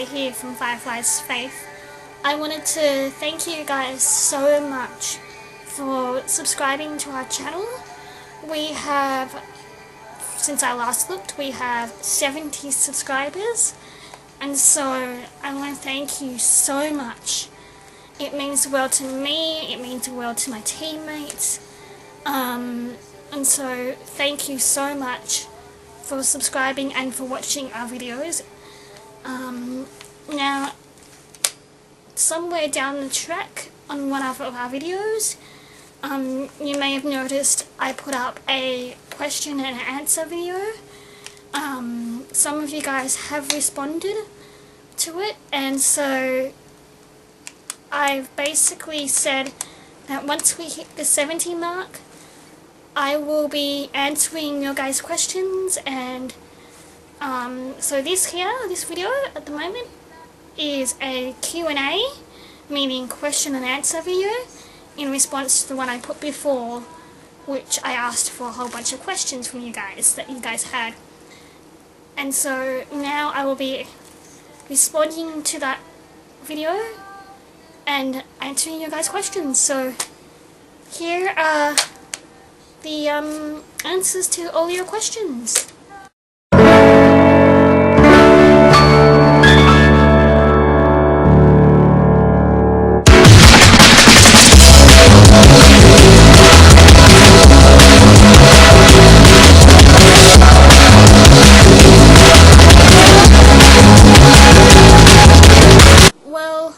here from Firefly's Faith. I wanted to thank you guys so much for subscribing to our channel. We have, since I last looked, we have 70 subscribers, and so I want to thank you so much. It means the world to me, it means the world to my teammates, and so thank you so much for subscribing and for watching our videos. Now, somewhere down the track on one of our videos, you may have noticed I put up a question and answer video. Some of you guys have responded to it, and so I've basically said that once we hit the 70 mark, I will be answering your guys' questions. And so this video at the moment is a Q&A, meaning question and answer video, in response to the one I put before, which I asked for a whole bunch of questions from you guys that you guys had. And so now I will be responding to that video and answering your guys' questions. So here are the answers to all your questions. Well,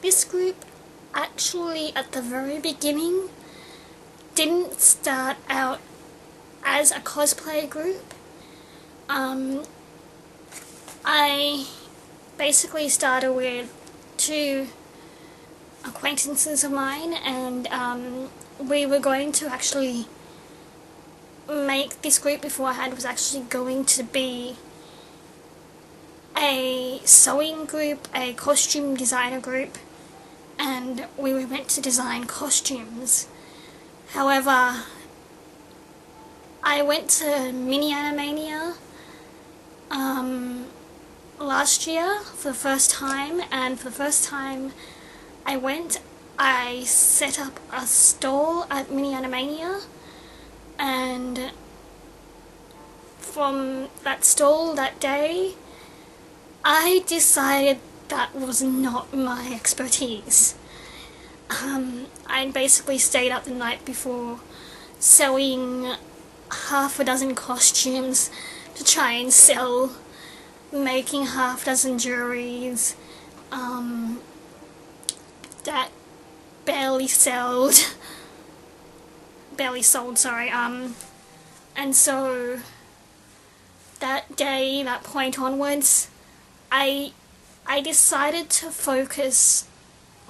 this group actually at the very beginning didn't start out as a cosplay group. I basically started with two acquaintances of mine, and we were going to actually make this group beforehand was actually going to be a sewing group, a costume designer group, and we were meant to design costumes. However, I went to Mini Animania last year for the first time, and for the first time I set up a stall at Mini Animania, and from that stall that day, I decided that was not my expertise. I basically stayed up the night before sewing half a dozen costumes to try and sell, making half a dozen jewelries that barely sold, sorry. And so that day, that point onwards, I decided to focus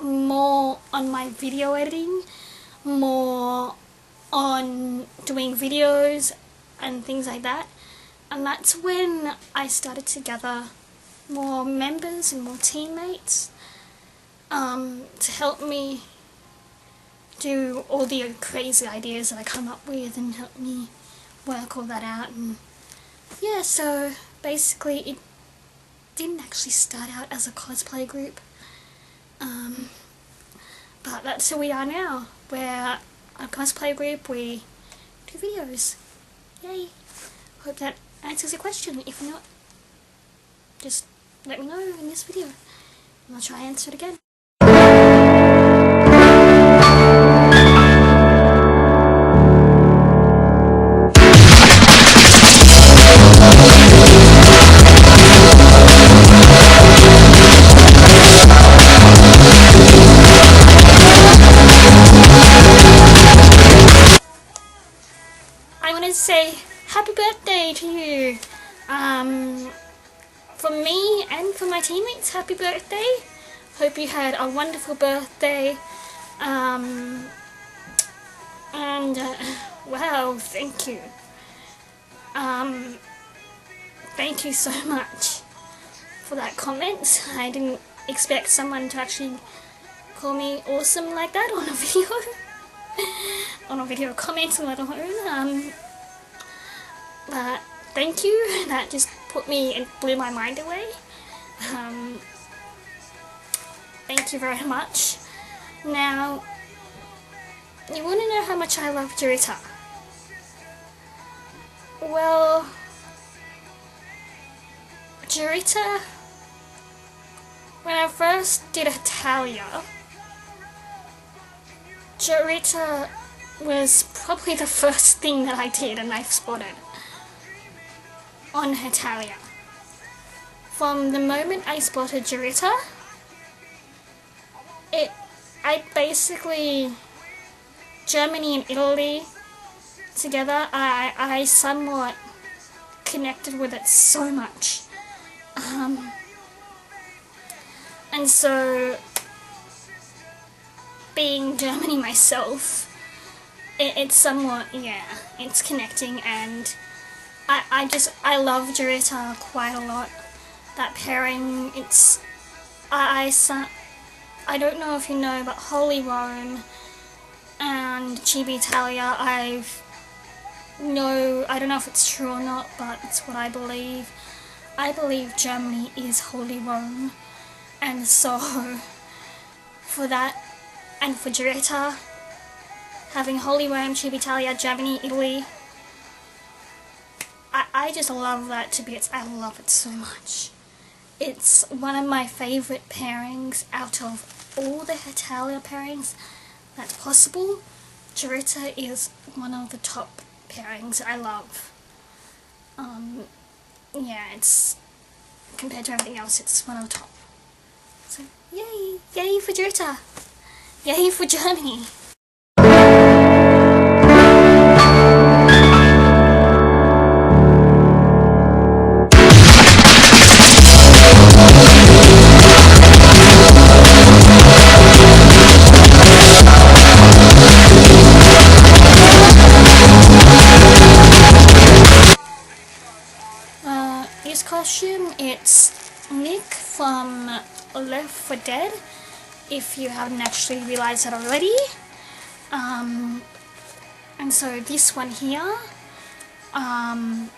more on my video editing, more on doing videos and things like that, and that's when I started to gather more members and more teammates to help me do all the crazy ideas that I come up with and help me work all that out. And yeah, so basically it didn't actually start out as a cosplay group, but that's who we are now. We're a cosplay group, we do videos. Yay! Hope that answers your question. If not, just let me know in this video and I'll try and answer it again. I want to say happy birthday to you. From me and for my teammates, happy birthday. Hope you had a wonderful birthday. Wow, thank you. Thank you so much for that comment. I didn't expect someone to actually call me awesome like that on a video. On a video comment, let alone. But thank you. That just blew my mind away. Um, thank you very much. Now, you want to know how much I love Jurita? Well, Jurita, when I first did Hetalia, Jurita was probably the first thing that I did and I spotted on Hetalia. From the moment I spotted Jurita, I basically, Germany and Italy together, I somewhat connected with it so much. And so, being Germany myself, it's somewhat, yeah, it's connecting, and I love Jurita quite a lot. That pairing, it's, I don't know if you know, but Holy Rome and Chibi Italia, I don't know if it's true or not, but it's what I believe. I believe Germany is Holy Rome, and so for that, and for Jurita, having Holy Rome, Chibi Italia, Germany, Italy, I just love that to bits. I love it so much. It's one of my favourite pairings out of all the Hetalia pairings that's possible. Jurita is one of the top pairings I love. Yeah, it's, compared to everything else, it's one of the top. So, yay! Yay for Jurita! Yay for Germany! This costume, it's Nick from Left 4 Dead, if you haven't actually realised that already. And so this one here, I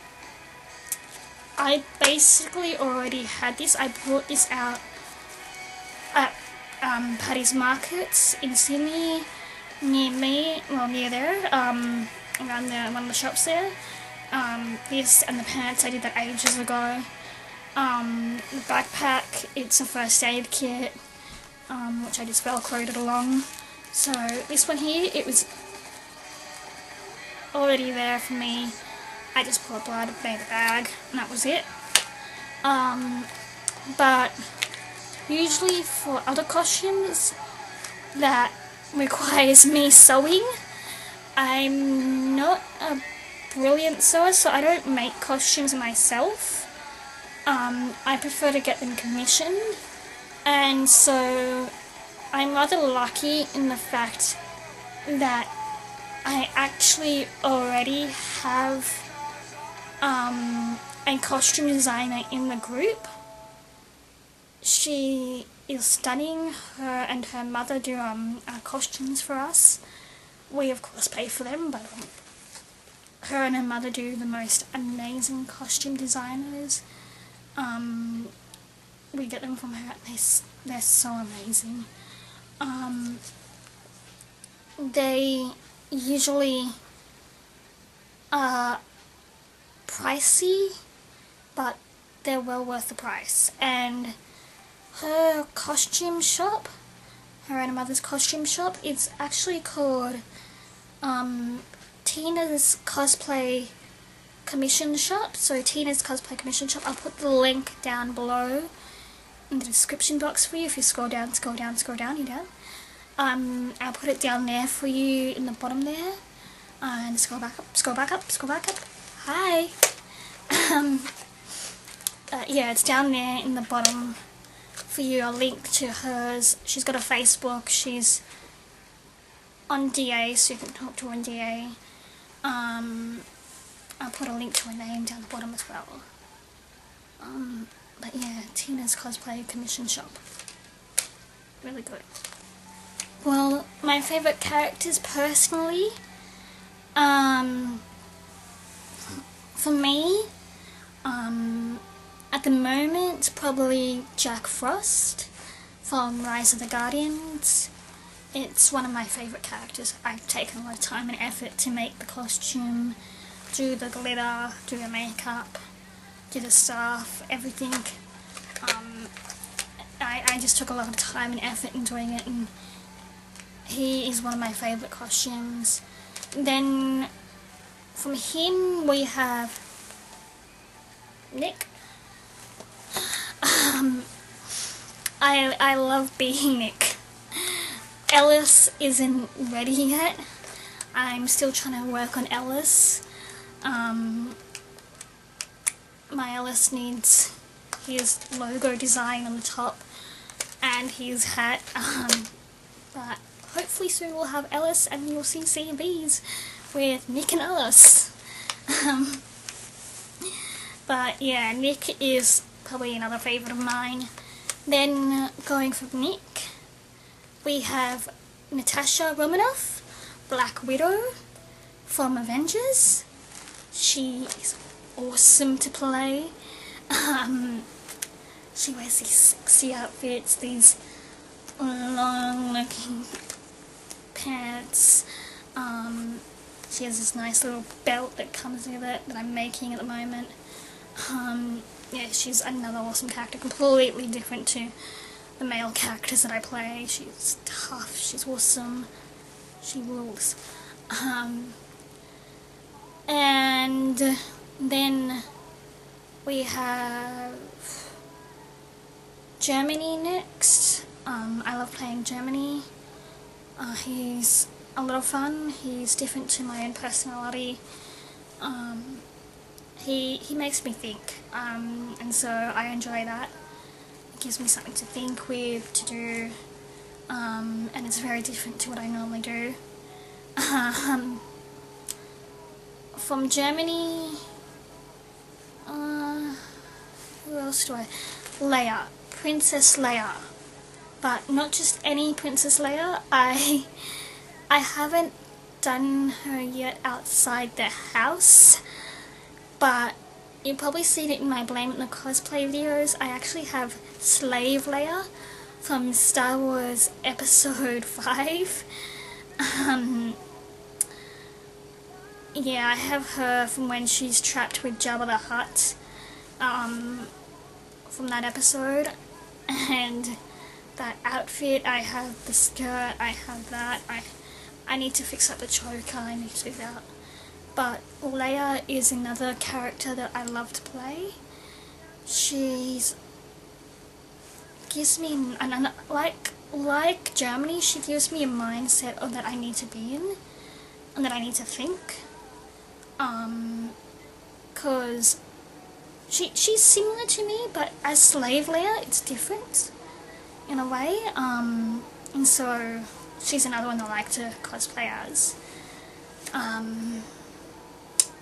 basically already had this. I brought this out at Paddy's Markets in Sydney, near me, well near there, around one of the shops there. This and the pants, I did that ages ago. The backpack, it's a first aid kit, which I just velcroed along. So this one here, it was already there for me. I just pulled blood, made a bag, and that was it. But usually for other costumes that requires me sewing, I'm not a brilliant sewer, so I don't make costumes myself. I prefer to get them commissioned, and so I'm rather lucky in the fact that I actually already have a costume designer in the group. She is studying, her and her mother do costumes for us. We of course pay for them, but her and her mother do the most amazing costume designers. We get them from her. They're so amazing. They usually are pricey, but they're well worth the price. And her costume shop, her and her mother's costume shop, it's actually called Tina's Cosplay Commission Shop. So Tina's Cosplay Commission Shop, I'll put the link down below in the description box for you. If you scroll down, you're down. I'll put it down there for you in the bottom there. And scroll back up. Hi! Yeah, it's down there in the bottom for you, a link to hers. She's got a Facebook, she's on DA, so you can talk to her on DA. I'll put a link to her name down the bottom as well. But yeah, Tina's Cosplay Commission Shop. Really good. Well, my favourite characters personally, for me, At the moment, probably Jack Frost from Rise of the Guardians. It's one of my favourite characters. I've taken a lot of time and effort to make the costume, do the glitter, do the makeup, do the stuff, everything. I just took a lot of time and effort in doing it, and he is one of my favourite costumes. Then from him we have Nick. I love being Nick. Ellis isn't ready yet. I'm still trying to work on Ellis. My Ellis needs his logo design on the top and his hat, but hopefully soon we'll have Ellis and you'll see CVs with Nick and Ellis. But yeah, Nick is probably another favourite of mine. Then going from Nick, we have Natasha Romanoff, Black Widow from Avengers. She is awesome to play. She wears these sexy outfits, these long looking pants. She has this nice little belt that comes with it that I'm making at the moment. Yeah, she's another awesome character, completely different to the male characters that I play. She's tough, she's awesome, she rules. And then we have Germany next. I love playing Germany. He's a lot of fun, he's different to my own personality. He makes me think, and so I enjoy that. It gives me something to think with, to do, and it's very different to what I normally do. From Germany, who else do I? Leia, Princess Leia, but not just any Princess Leia. I haven't done her yet outside the house, but you've probably seen it in my Blame It on the Cosplay videos. I actually have Slave Leia from Star Wars Episode 5. Yeah, I have her from when she's trapped with Jabba the Hutt, from that episode, and that outfit, I have the skirt, I have that, I need to fix up the choker, I need to do that. But Leia is another character that I love to play. She's gives me like Germany, she gives me a mindset of that I need to be in and that I need to think. Cause she's similar to me, but as Slave Leia, it's different in a way. And so she's another one that I like to cosplay as.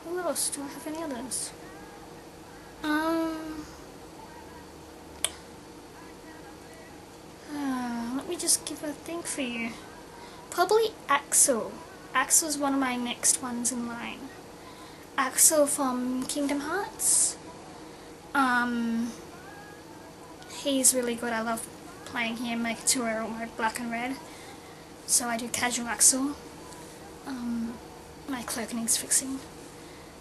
Who else? Do I have any others? Let me just give a think for you. Probably Axel. Axel's one of my next ones in line. Axel from Kingdom Hearts. He's really good. I love playing him, making to wear all my black and red. So I do casual Axel. My cloak needs fixing.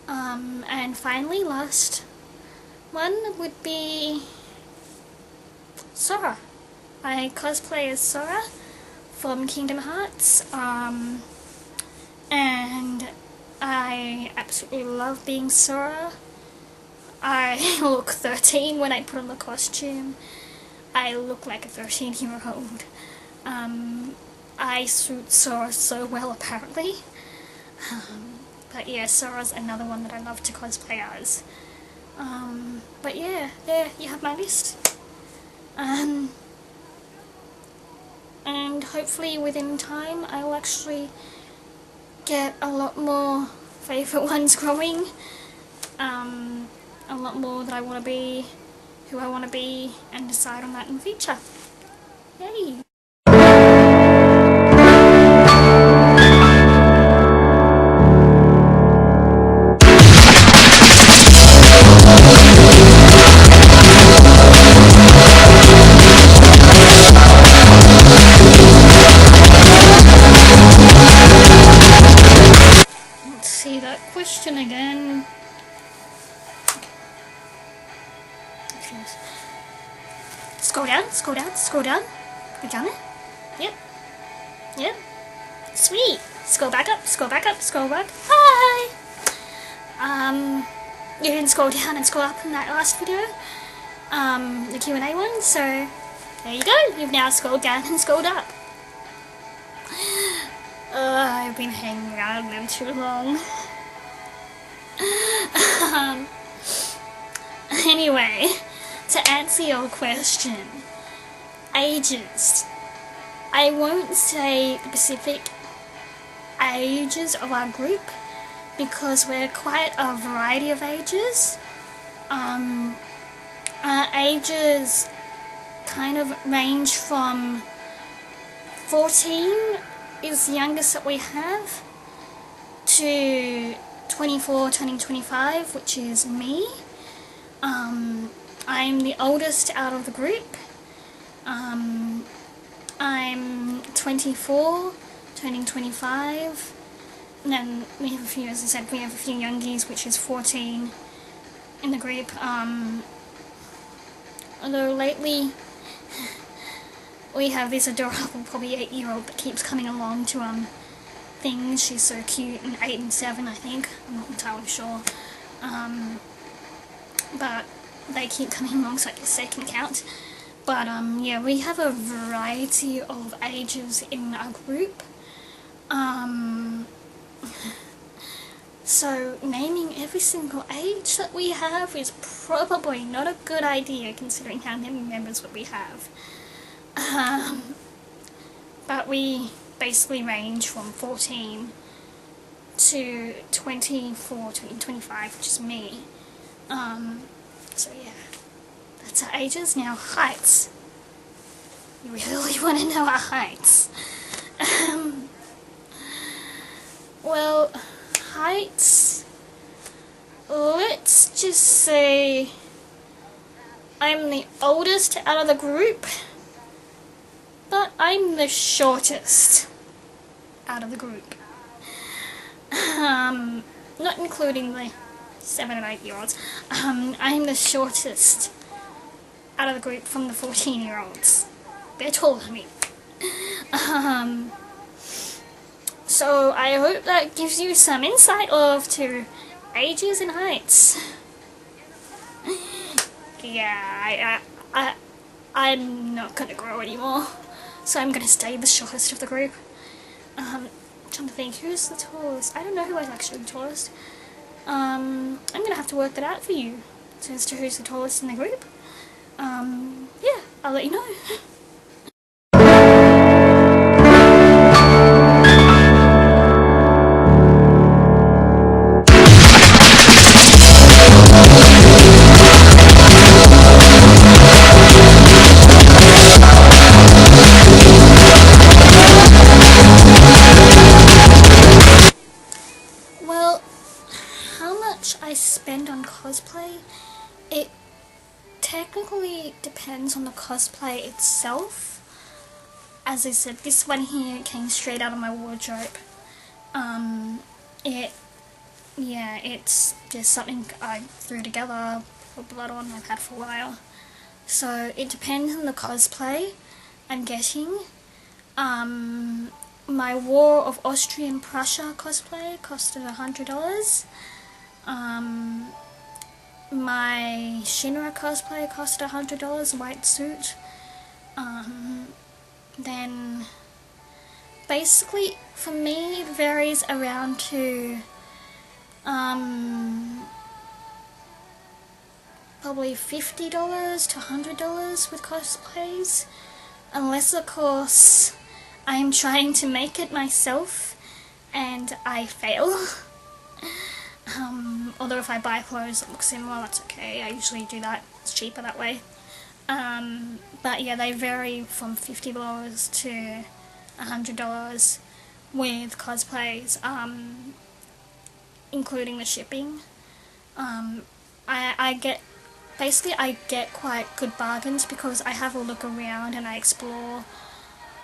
And finally, last one would be Sora. I cosplay as Sora from Kingdom Hearts, and I absolutely love being Sora. I look 13 when I put on the costume. I look like a 13-year-old. I suit Sora so well, apparently. But yeah, Sora's another one that I love to cosplay as. But yeah, there you have my list. And hopefully within time I will actually get a lot more favourite ones growing. A lot more that I want to be, who I want to be, and decide on that in the future. Yay! question again. Scroll down, scroll down, scroll down. You done it? Yep. Yep. Sweet. Scroll back up, scroll back up, scroll back. Hi! You didn't scroll down and scroll up in that last video. The Q&A one, so there you go. You've now scrolled down and scrolled up. I've been hanging around with them too long. Anyway, to answer your question, ages. I won't say the specific ages of our group because we're quite a variety of ages. Our ages kind of range from 14 is the youngest that we have to 24 turning 25, which is me. I'm the oldest out of the group. I'm 24 turning 25, and then we have a few, as I said, we have a few youngies, which is 14 in the group. Although lately we have this adorable, probably 8-year-old that keeps coming along to things. She's so cute, and 8 and 7, I think. I'm not entirely sure. But they keep coming along, so I guess they can count. But yeah, we have a variety of ages in our group. So naming every single age that we have is probably not a good idea considering how many members that we have. But we basically range from 14 to 24 to 25, which is me. So yeah, that's our ages. Now heights. You really want to know our heights? Well, heights, let's just say I'm the oldest out of the group, but I'm the shortest out of the group. Not including the 7 and 8-year-olds. I'm the shortest out of the group from the 14-year-olds. They're taller than me. So I hope that gives you some insight to ages and heights. Yeah, I'm not gonna grow anymore, so I'm gonna stay the shortest of the group. I'm trying to think, who's the tallest? I don't know who is actually the tallest. I'm gonna have to work that out for you, as to who's the tallest in the group. Yeah, I'll let you know. I spend on cosplay, it technically depends on the cosplay itself. As I said, this one here came straight out of my wardrobe. It's just something I threw together, put blood on, I've had for a while. So it depends on the cosplay I'm getting. My War of Austrian Prussia cosplay costed $100. My Shinra cosplay cost $100, white suit. Then basically for me it varies around to probably $50 to $100 with cosplays, unless of course I'm trying to make it myself and I fail. Although if I buy clothes that look similar, that's okay. I usually do that. It's cheaper that way. But yeah, they vary from $50 to $100 with cosplays, including the shipping. I get quite good bargains because I have a look around and I explore.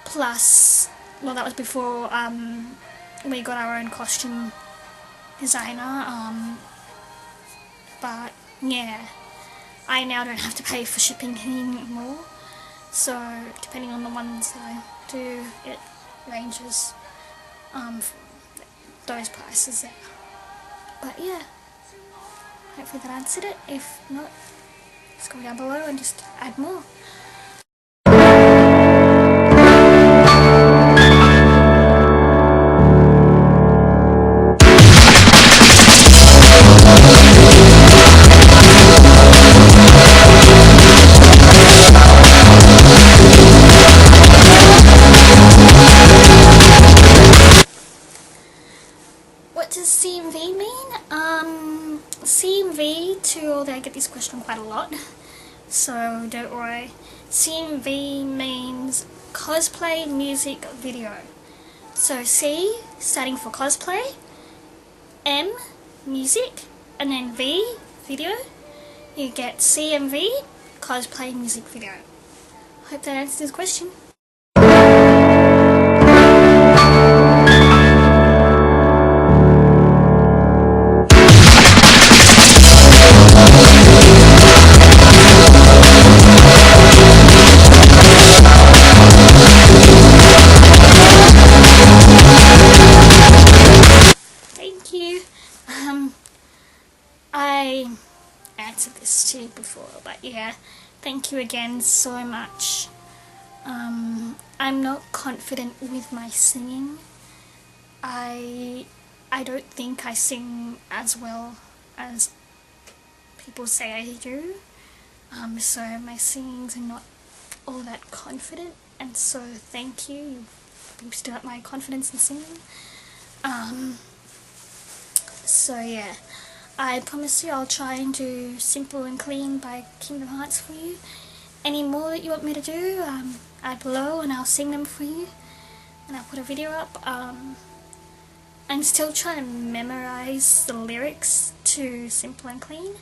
Plus, well, that was before we got our own costume designer, but yeah, I now don't have to pay for shipping anymore, so depending on the ones that I do, it ranges from those prices there. But yeah, hopefully that answered it. If not, just go down below and just add more. What does CMV mean? CMV, I get this question quite a lot, so don't worry. CMV means cosplay music video. So C, standing for cosplay, M, music, and then V, video. You get CMV, cosplay music video. Hope that answers this question. I answered this to you before, but yeah, thank you again so much. I'm not confident with my singing. I don't think I sing as well as people say I do. So my singings are not all that confident, and so thank you. You boosted up my confidence in singing. So yeah, I promise you I'll try and do Simple and Clean by Kingdom Hearts for you. Any more that you want me to do, add below and I'll sing them for you. And I'll put a video up. I'm still trying to memorize the lyrics to Simple and Clean,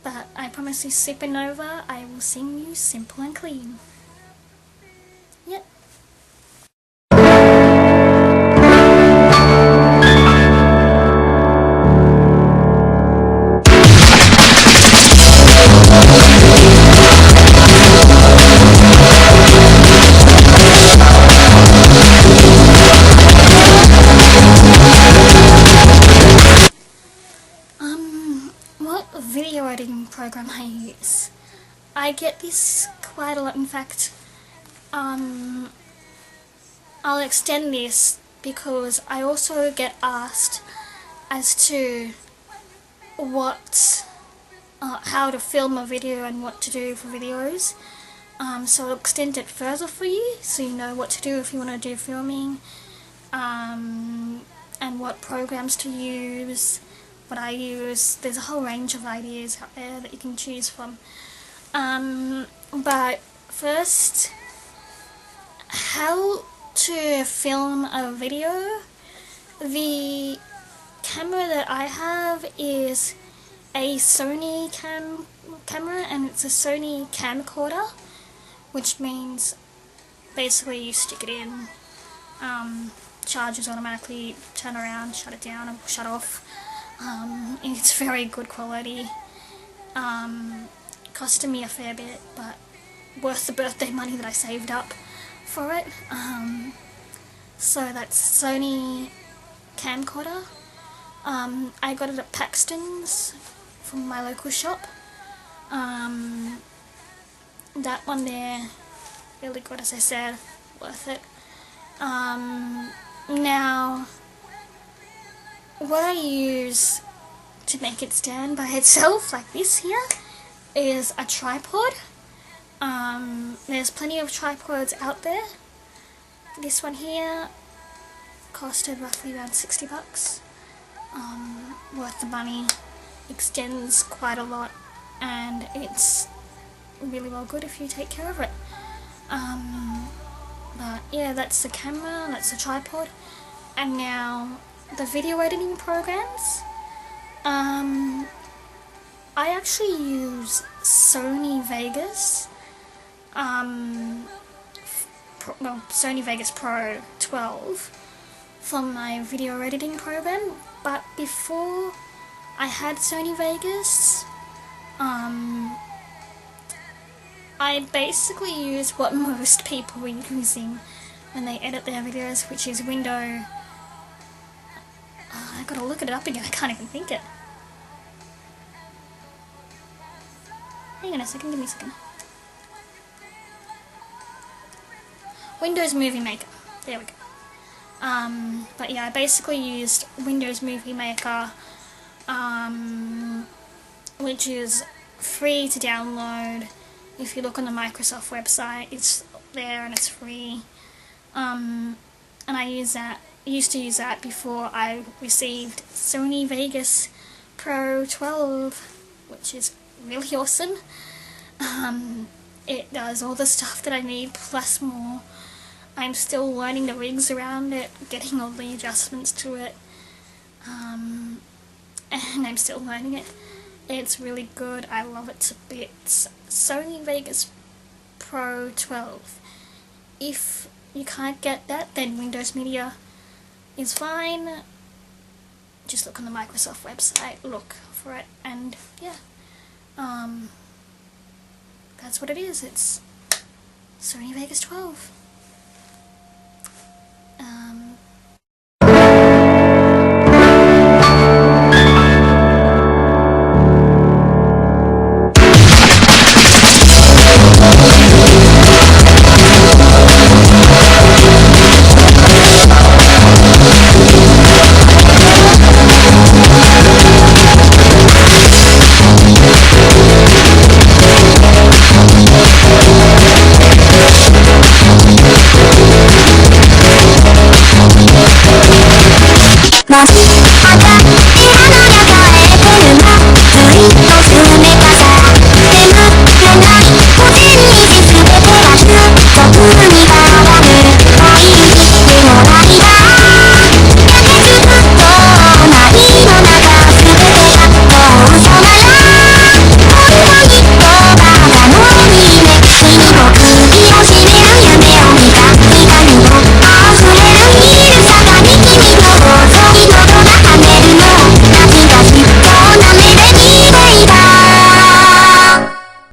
but I promise you Supernova, I will sing you Simple and Clean. Yep. What video editing program I use? I get this quite a lot. In fact, I'll extend this because I also get asked as to how to film a video and what to do for videos. So I'll extend it further for you, so you know what to do if you want to do filming, and what programs to use. What I use. There's a whole range of ideas out there that you can choose from. But first, how to film a video. The camera that I have is a Sony camera, and it's a Sony camcorder, which means basically you stick it in, charges automatically, turn around, shut it down, and shut off. It's very good quality. Costed me a fair bit, but worth the birthday money that I saved up for it. So that's Sony camcorder. I got it at Paxton's from my local shop. That one there, really good, as I said, worth it. Now, what I use to make it stand by itself, like this here, is a tripod. There's plenty of tripods out there. This one here costed roughly around 60 bucks. Worth the money, extends quite a lot, and it's really well good if you take care of it. But yeah, that's the camera, that's the tripod, and now the video editing programs. I actually use Sony Vegas, Sony Vegas Pro 12 from my video editing program, but before I had Sony Vegas, I basically use what most people are using when they edit their videos, which is I gotta look it up again, I can't even think it. Hang on a second, give me a second. Windows Movie Maker, there we go. But yeah, I basically used Windows Movie Maker, which is free to download. If you look on the Microsoft website, it's there and it's free. And I used to use that before I received Sony Vegas Pro 12, which is really awesome. It does all the stuff that I need plus more. I'm still learning the rigs around it, getting all the adjustments to it, and I'm still learning it. It's really good, I love it to bits. Sony Vegas Pro 12. If you can't get that, then Windows Media is fine. Just look on the Microsoft website, look for it, and yeah. That's what it is, it's Sony Vegas 12.